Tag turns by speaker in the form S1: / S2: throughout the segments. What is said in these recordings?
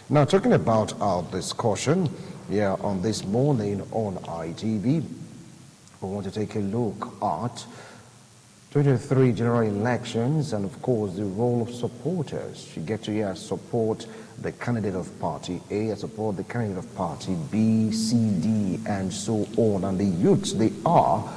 S1: Now, talking about our discussion here on this morning on ITV, we want to take a look at 23 general elections and, of course, the role of supporters. You get to hear support the candidate of party A, support the candidate of party B, C, D, and so on. And the youths, they are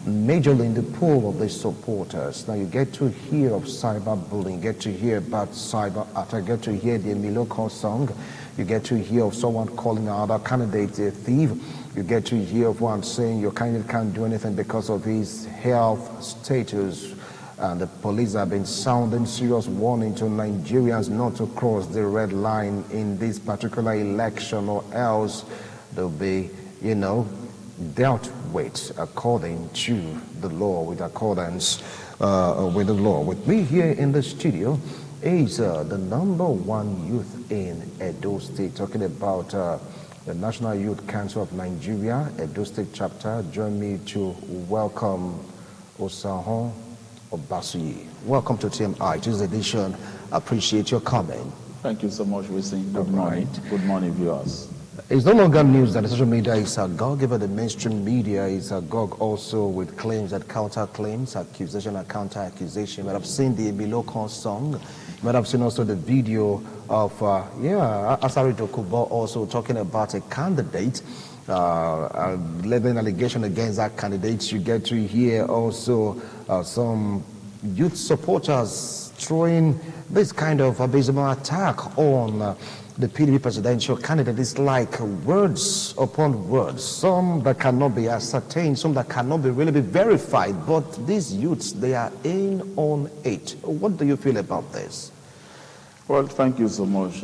S1: majorly in the pool of the supporters. Now you get to hear of cyberbullying, get to hear about cyber attack, get to hear the Emilio song, you get to hear of someone calling another candidate a thief, you get to hear of one saying your candidate can't do anything because of his health status. And the police have been sounding serious warning to Nigerians not to cross the red line in this particular election, or else they'll be, dealt with according to the law, with accordance with the law. With me here in the studio is the #1 youth in Edo State, talking about the National Youth Council of Nigeria, Edo State chapter. Join me to welcome Osahon Obasuyi. Welcome to TMI, this edition. Appreciate your comment.
S2: Thank you so much, Wisin. Good morning. Good morning, viewers.
S1: It's no longer news that the social media is agog, even the mainstream media is agog also with claims and counter-claims, accusation and counter-accusation. You might have seen the Emilio song. You might have seen also the video of, Asari Dokubo also talking about a candidate, levying allegation against that candidate. You get to hear also some youth supporters throwing this kind of abysmal attack on the PDP presidential candidate. Is like words upon words, some that cannot be ascertained, some that cannot be really be verified, but these youths, they are in on it. What do you feel about this?
S2: Well, thank you so much,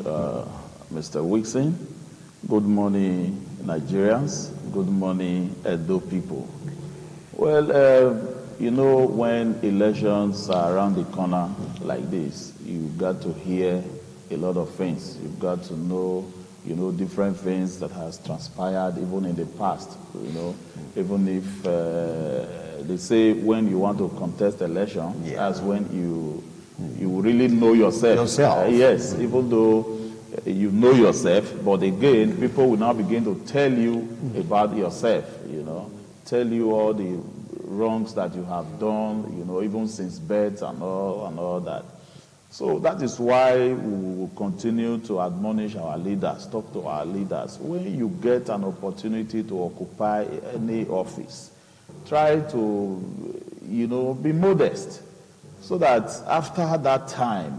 S2: Mr. Wisin. Good morning, Nigerians. Good morning, Edo people. Well, when elections are around the corner like this, you got to hear a lot of things. You've got to know, different things that has transpired even in the past. Even if they say when you want to contest election, that's when you really know yourself. Yes, even though you know yourself, but again, people will now begin to tell you about yourself. Tell you all the wrongs that you have done. Even since birth and all that. So that is why we will continue to admonish our leaders, talk to our leaders. When you get an opportunity to occupy any office, try to, be modest, so that after that time,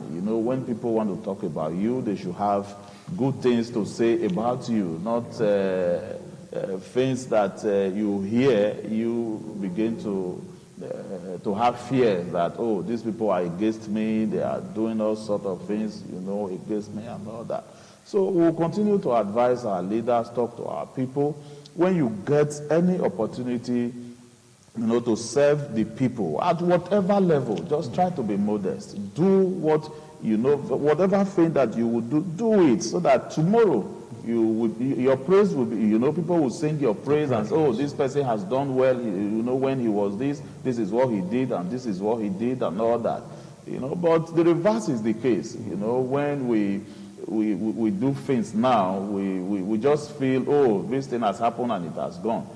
S2: when people want to talk about you, they should have good things to say about you, not things that you hear, you begin to have fear that, oh, these people are against me, they are doing all sorts of things, against me and all that. So we'll continue to advise our leaders, talk to our people. When you get any opportunity, to serve the people at whatever level, just try to be modest. Do what, whatever thing that you would do it, so that tomorrow your praise will be, people will sing your praise and say, oh, this person has done well, when he was this is what he did, and this is what he did, and all that. But the reverse is the case. When we do things now, we just feel, oh, this thing has happened and it has gone.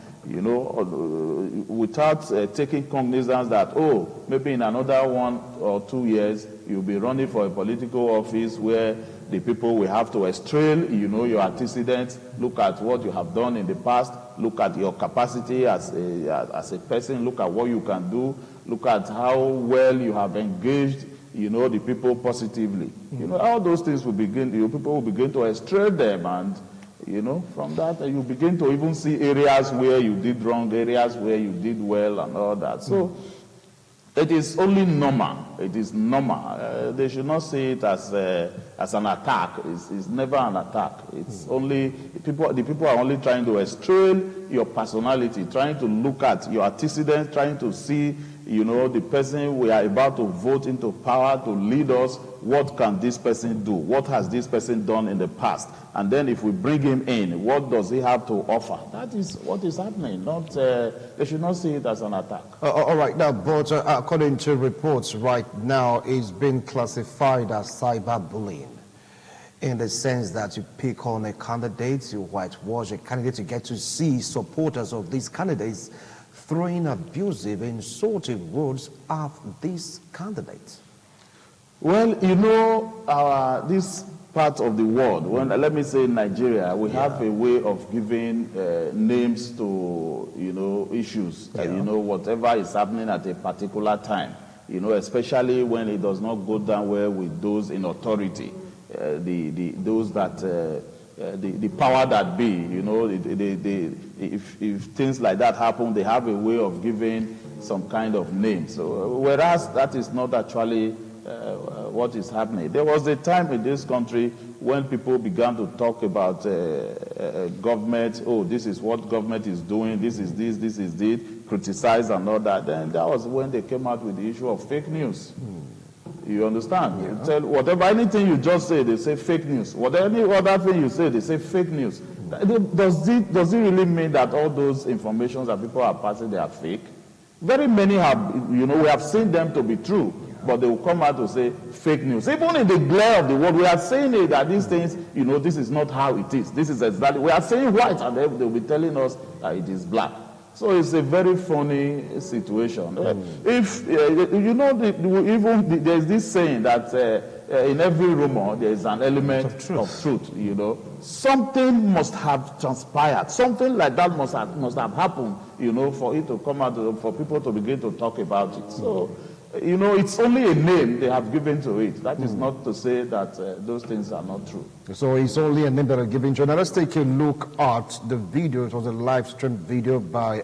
S2: Without taking cognizance that, oh, maybe in another 1 or 2 years, you'll be running for a political office where the people will have to estrail, your antecedents, look at what you have done in the past, look at your capacity as a person, look at what you can do, look at how well you have engaged, the people positively. All those things will begin, people will begin to estrail them, and from that, you begin to even see areas where you did wrong, areas where you did well, and all that. So it is only normal. It is normal. They should not see it as an attack. It's never an attack. It's only the people are only trying to estrail your personality, trying to look at your antecedents, trying to see, the person we are about to vote into power to lead us. What can this person do? What has this person done in the past? And then if we bring him in, what does he have to offer? That is what is happening. Not they should not see it as an attack.
S1: All right, now, but according to reports right now, it's been classified as cyberbullying. In the sense that you pick on a candidate, you whitewash a candidate, you get to see supporters of these candidates throwing abusive, insulting words at these candidates.
S2: Well, you know, this part of the world, when let me say Nigeria, we have a way of giving names to, you know, issues, you know, whatever is happening at a particular time, you know, especially when it does not go down well with those in authority, those that, the power that be, you know, if things like that happen, they have a way of giving some kind of name. So, whereas that is not actually what is happening. There was a time in this country when people began to talk about government, oh, this is what government is doing, this is this, criticize and all that. Then that was when they came out with the issue of fake news. You understand? Yeah. You tell whatever, anything you just say, they say fake news. Whatever any other thing you say, they say fake news. Does it really mean that all those informations that people are passing, they are fake? Very many have, you know, we have seen them to be true. But they will come out to say fake news. Even in the glare of the world, we are saying it, that these things, you know, this is not how it is. This is exactly, we are saying white, and they will be telling us that it is black. So it's a very funny situation. If, you know, there's this saying that in every rumor, there is an element of truth, you know. Something must have transpired. Something like that must have happened, you know, for it to come out, for people to begin to talk about it. So, you know, it's only a name they have given to it. That is not to say that those things are not true.
S1: So it's only a name that are given to it. Now let's take a look at the video. It was a live stream video by,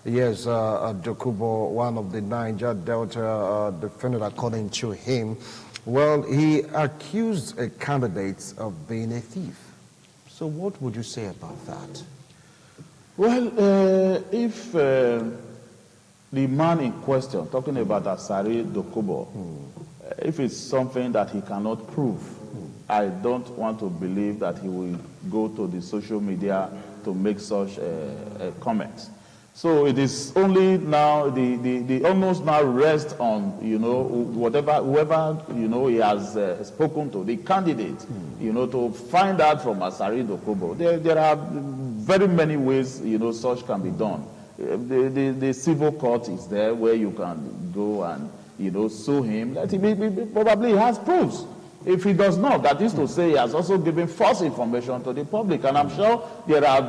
S1: Dokubo, one of the Niger Delta defendants, according to him. Well, he accused a candidate of being a thief. So what would you say about that?
S2: Well, if the man in question, talking about Asari Dokubo, if it's something that he cannot prove, I don't want to believe that he will go to the social media to make such a comment. So it is only now, the almost now rest on, you know, whoever, you know, he has spoken to, the candidate, you know, to find out from Asari Dokubo. There are very many ways, you know, such can be done. The civil court is there where you can go and, you know, sue him. That he probably has proofs. If he does not, that is to say, he has also given false information to the public. And I'm sure there are,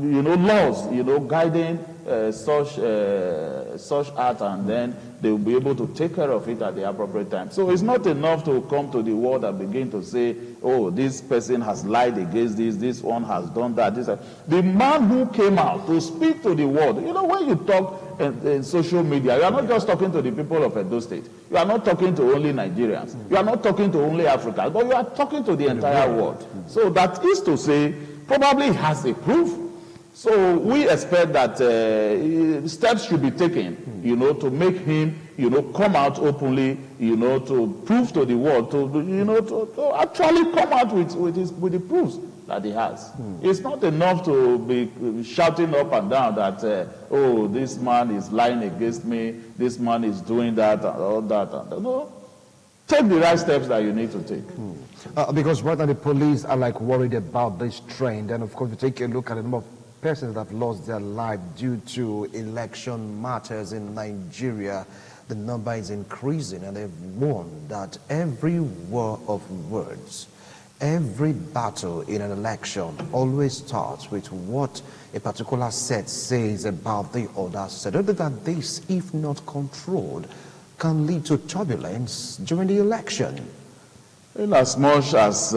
S2: you know, laws, you know, guiding such act, and then they will be able to take care of it at the appropriate time. So it's not enough to come to the world and begin to say, oh, this person has lied against this one has done that. The man who came out to speak to the world, you know, when you talk in social media, you are not just talking to the people of Edo State. You are not talking to only Nigerians. You are not talking to only Africans, but you are talking to the entire world. So that is to say, probably he has a proof. So we expect that steps should be taken, you know, to make him, you know, come out openly, you know, to prove to the world, to, you know, to actually come out with the proofs that he has. It's not enough to be shouting up and down that, oh, this man is lying against me, this man is doing that and all that. And, no. Take the right steps that you need to take.
S1: Because right now the police are like worried about this trend. And of course, we take a look at the number of persons that have lost their life due to election matters in Nigeria. The number is increasing, and they've warned that every war of words, every battle in an election always starts with what a particular set says about the other set. Other than this, if not controlled, can lead to turbulence during the election.
S2: In as much as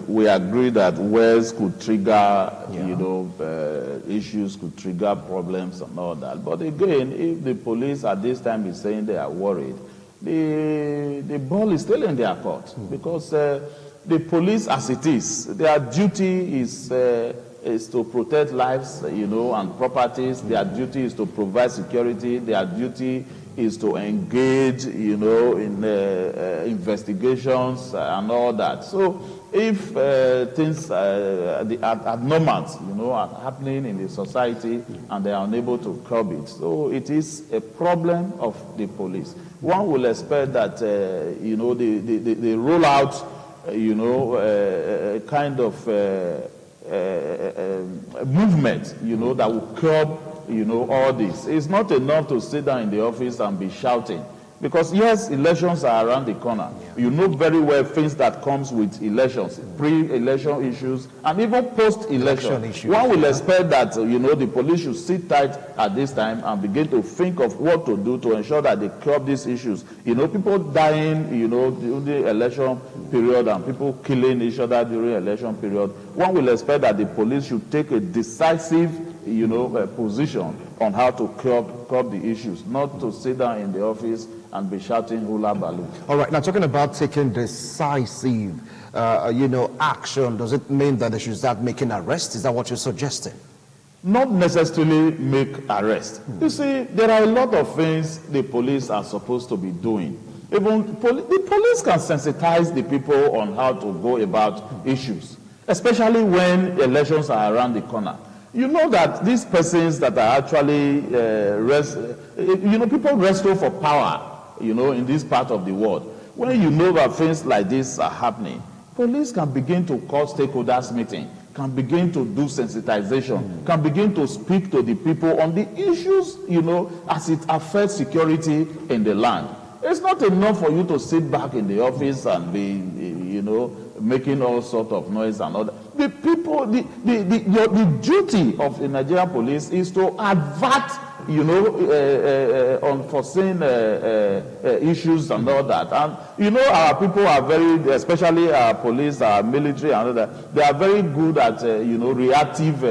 S2: we agree that words could trigger, you know, issues could trigger problems and all that. But again, if the police at this time is saying they are worried, the ball is still in their court. Because the police, as it is, their duty is to protect lives, you know, and properties. Their duty is to provide security. Their duty is to engage, you know, in investigations and all that. So if things, the abnormals, you know, are happening in the society and they are unable to curb it, so it is a problem of the police. One will expect that, you know, they roll out you know, a kind of movement, you know, that will curb, you know, all this. It's not enough to sit down in the office and be shouting. Because yes, elections are around the corner. You know very well things that comes with elections, pre-election issues, and even post-election. One will expect that, you know, the police should sit tight at this time and begin to think of what to do to ensure that they curb these issues. You know, people dying, you know, during the election period and people killing each other during election period. One will expect that the police should take a decisive, you know, position on how to curb the issues, not to sit down in the office and be shouting hula baloo.
S1: All right, now talking about taking decisive, you know, action, does it mean that they should start making arrests? Is that what you're suggesting?
S2: Not necessarily make arrests. You see, there are a lot of things the police are supposed to be doing. Even the police can sensitize the people on how to go about issues, especially when elections are around the corner. You know that these persons that are actually, you know, people wrestle for power, you know, in this part of the world. When you know that things like this are happening, police can begin to call stakeholders meeting, can begin to do sensitization, can begin to speak to the people on the issues, you know, as it affects security in the land. It's not enough for you to sit back in the office and be, you know, making all sorts of noise and all that. The people, the duty of the Nigerian police is to avert, you know, unforeseen issues and all that. And, you know, our people are very, especially our police, our military and all that, they are very good at, you know, reactive,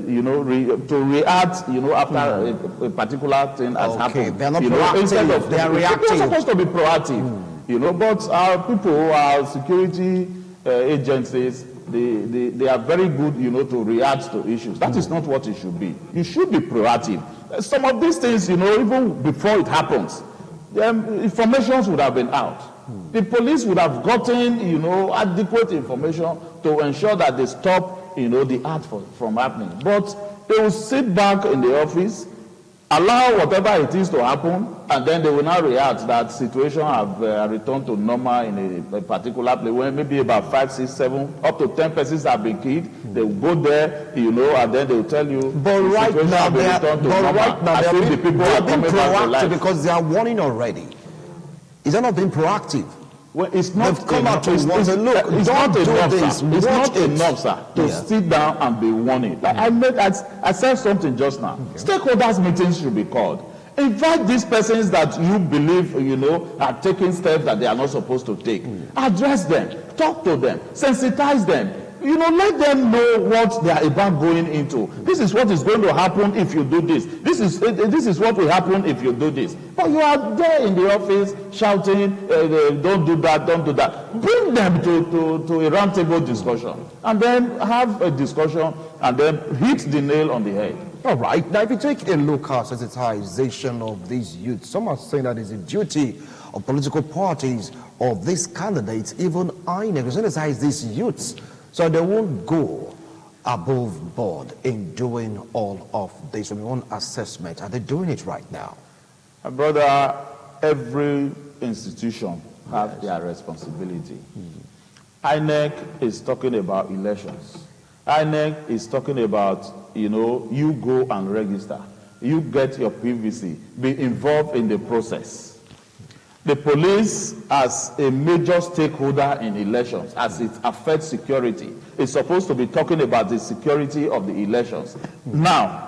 S2: you know, to react, you know, after a particular thing has happened.
S1: They're not
S2: you
S1: proactive,
S2: know, instead of,
S1: they are reactive.
S2: They're supposed to be proactive, you know, but our people, our security agencies, they are very good, you know, to react to issues. That is not what it should be. You should be proactive. Some of these things, you know, even before it happens, information would have been out. The police would have gotten, you know, adequate information to ensure that they stop, you know, the act from happening. But they will sit back in the office, allow whatever it is to happen, and then they will now react that situation have returned to normal in a particular place where maybe about 5, 6, 7, up to 10 persons have been killed. They will go there, you know, and then they will tell you.
S1: But right now, they are being proactive because they are warning already. Is that not being proactive?
S2: Well, it's not.
S1: They've come out to warn. Look,
S2: it's not enough, sir. It's not enough, sir, to sit down and be warning. Like I said something just now. Okay. Stakeholders meetings should be called. Invite these persons that you believe, you know, are taking steps that they are not supposed to take. Address them, talk to them, sensitize them. You know, let them know what they are about going into. This is what is going to happen if you do this. This is what will happen if you do this. But you are there in the office shouting, don't do that, don't do that. Bring them to a roundtable discussion. And then have a discussion and then hit the nail on the head.
S1: All right. Now, if you take a look at sensitization of these youths, some are saying that it's a duty of political parties of these candidates, even INEC, to sensitize these youths, so they won't go above board in doing all of this. From your own assessment, are they doing it right now?
S2: Brother, every institution have their responsibility. INEC is talking about elections. INEC is talking about, you know, you go and register. You get your PVC. Be involved in the process. The police, as a major stakeholder in elections, as it affects security, is supposed to be talking about the security of the elections. Now,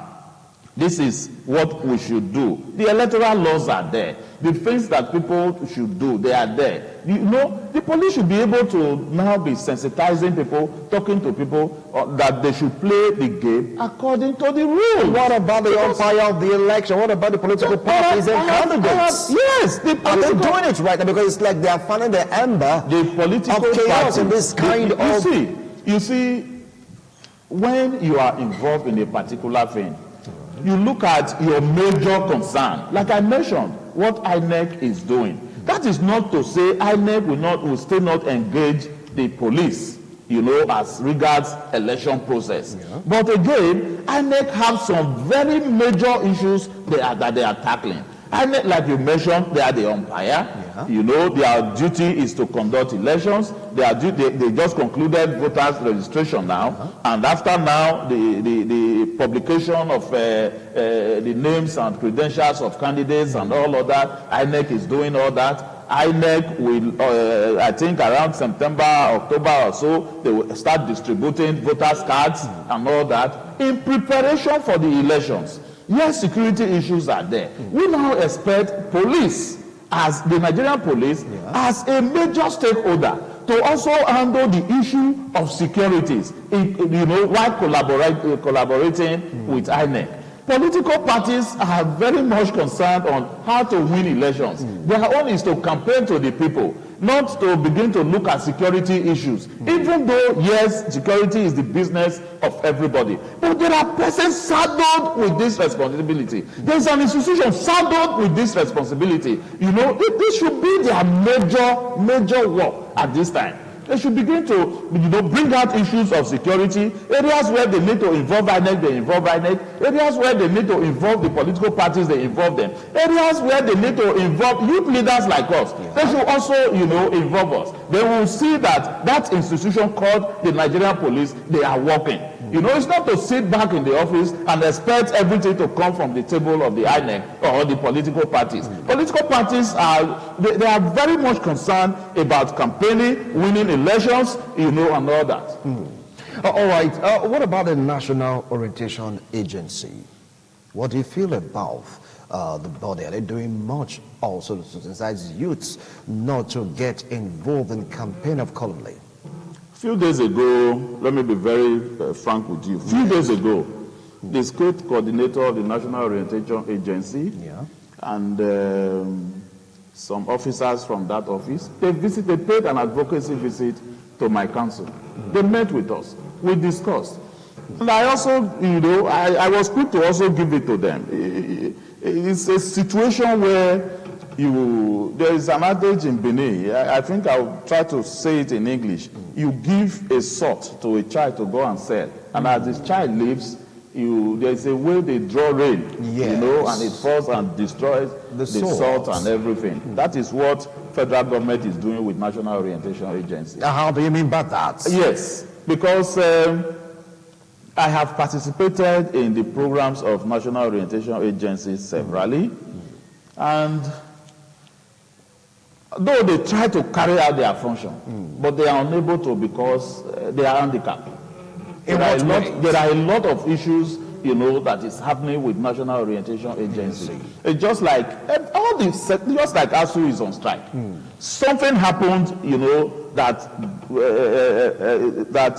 S2: this is what we should do. The electoral laws are there. The things that people should do, they are there. You know, the police should be able to now be sensitizing people, talking to people that they should play the game according to the rules.
S1: What about the umpire of the election? What about the political parties and candidates?
S2: Yes,
S1: are they doing it right now? Because it's like they are finding the ember of chaos in this kind of...
S2: You see, when you are involved in a particular thing, you look at your major concern. Like I mentioned, what INEC is doing. That is not to say INEC will still not engage the police, you know, as regards election process. Yeah. But again, INEC have some very major issues that they are tackling. INEC, like you mentioned, they are the umpire.
S1: Yeah.
S2: You know, their duty is to conduct elections. They just concluded voters registration now, and after now the publication of the names and credentials of candidates and all of that, INEC is doing all that. INEC will, I think around September, October or so, they will start distributing voters cards and all that in preparation for the elections. Yes, security issues are there. We now expect police, as the Nigerian police, as a major stakeholder, to also handle the issue of securities, you know, while collaborating with INEC. Political parties are very much concerned on how to win elections. Their own is to campaign to the people, not to begin to look at security issues. Even though, yes, security is the business of everybody. But there are persons saddled with this responsibility. There is an institution saddled with this responsibility. You know, this should be their major work at this time. They should begin to, you know, bring out issues of security. Areas where they need to involve INEC, they involve INEC. Areas where they need to involve the political parties, they involve them. Areas where they need to involve youth leaders like us, they should also, you know, involve us. They will see that that institution called the Nigerian police, they are working. You know, it's not to sit back in the office and expect everything to come from the table of the INEC or the political parties. Political parties they are very much concerned about campaigning, winning elections, you know, and all that.
S1: All right. What about the National Orientation Agency? What do you feel about the body? Are they doing much also to sensitize youths not to get involved in campaign of calumny?
S2: A few days ago, let me be very frank with you. A few days ago, the state coordinator of the National Orientation Agency and some officers from that office, they paid an advocacy visit to my council. They met with us. We discussed. And I also, you know, I was quick to also give it to them. It's a situation where there is an adage in Benin. I think I'll try to say it in English. You give a salt to a child to go and sell, and as this child leaves, there's a way they draw rain, you know, and it falls and destroys the salt and everything. That is what federal government is doing with National Orientation Agency.
S1: How do you mean by that?
S2: Yes, because I have participated in the programs of National Orientation Agency severally, and though they try to carry out their function, but they are unable to because they are handicapped. There are a lot of issues, you know, that is happening with National Orientation Agency. It's just like just like ASU is on strike. Something happened, you know, that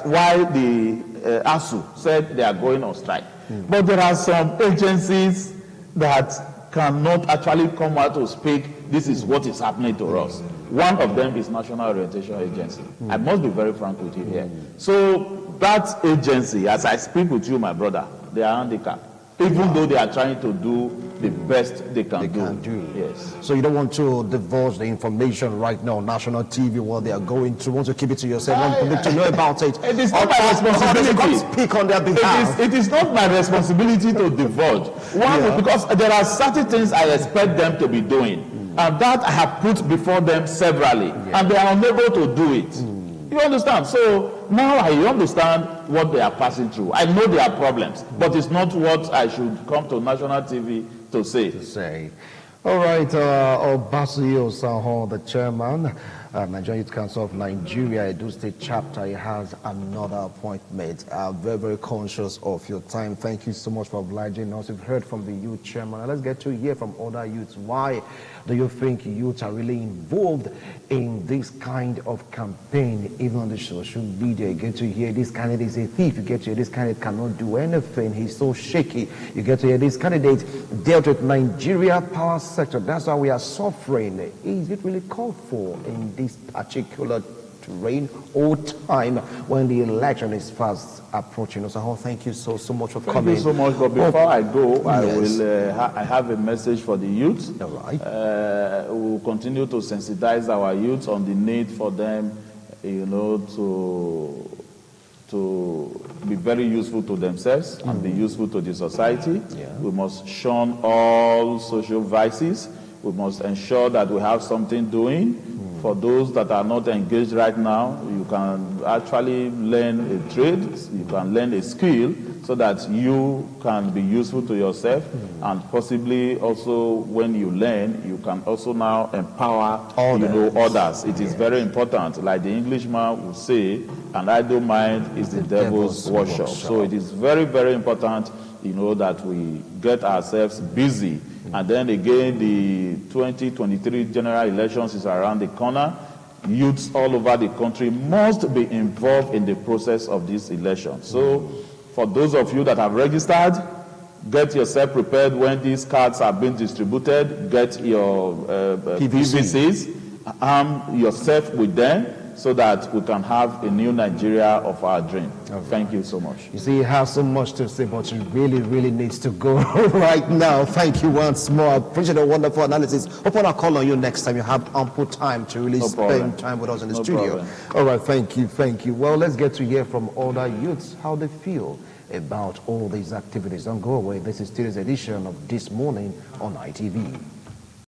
S2: why the ASU said they are going on strike. But there are some agencies that cannot actually come out to speak. This is what is happening to us. One of them is National Orientation Agency. I must be very frank with you here. So that agency, as I speak with you, my brother, they are handicapped, even though they are trying to do the best they can do. Yes.
S1: So you don't want to divulge the information right now on national TV, what they are going through. Want to keep it to yourself, want public to know about it.
S2: It is not my responsibility.
S1: Speak on their behalf.
S2: It is not my responsibility to divulge. Because there are certain things I expect them to be doing, and that I have put before them severally, and they are unable to do it. You understand? So now I understand what they are passing through. I know there are problems, but it's not what I should come to national TV to say.
S1: All right, Obasio Saho, the chairman, Nigerian Youth Council of Nigeria, Edo State chapter, he has another appointment. Very, very conscious of your time. Thank you so much for obliging us. We've heard from the youth chairman. Now let's get to hear from other youths. Why do you think youths are really involved in this kind of campaign, even on the social media? You get to hear this candidate is a thief. You get to hear this candidate cannot do anything. He's so shaky. You get to hear this candidate dealt with Nigeria power sector. That's why we are suffering. Is it really called for in this particular terrain or time when the election is fast approaching? So, thank you so much for coming.
S2: Thank you so much. But before I go, I have a message for the youth.
S1: All right.
S2: We will continue to sensitize our youth on the need for them, you know, to be very useful to themselves and be useful to the society.
S1: Yeah.
S2: We must shun all social vices. We must ensure that we have something doing. For those that are not engaged right now, you can actually learn a trade, you can learn a skill so that you can be useful to yourself, and possibly also when you learn, you can also now empower others. It is very important. Like the Englishman would say, an idle mind is the devil's workshop. So it is very, very important, that we get ourselves busy. And then again, the 2023 general elections is around the corner. Youths all over the country must be involved in the process of this election. So for those of you that have registered, get yourself prepared when these cards are being distributed. Get your PVCs, arm yourself with them, so that we can have a new Nigeria of our dream. Thank you so much.
S1: You see, you have so much to say, but you really, really needs to go right now. Thank you once more. I appreciate a wonderful analysis. Hope I'll call on you next time. You have ample time to really spend time with us in the studio. All right, thank you, thank you. Well, let's get to hear from other youths how they feel about all these activities. Don't go away. This is today's edition of This Morning on ITV.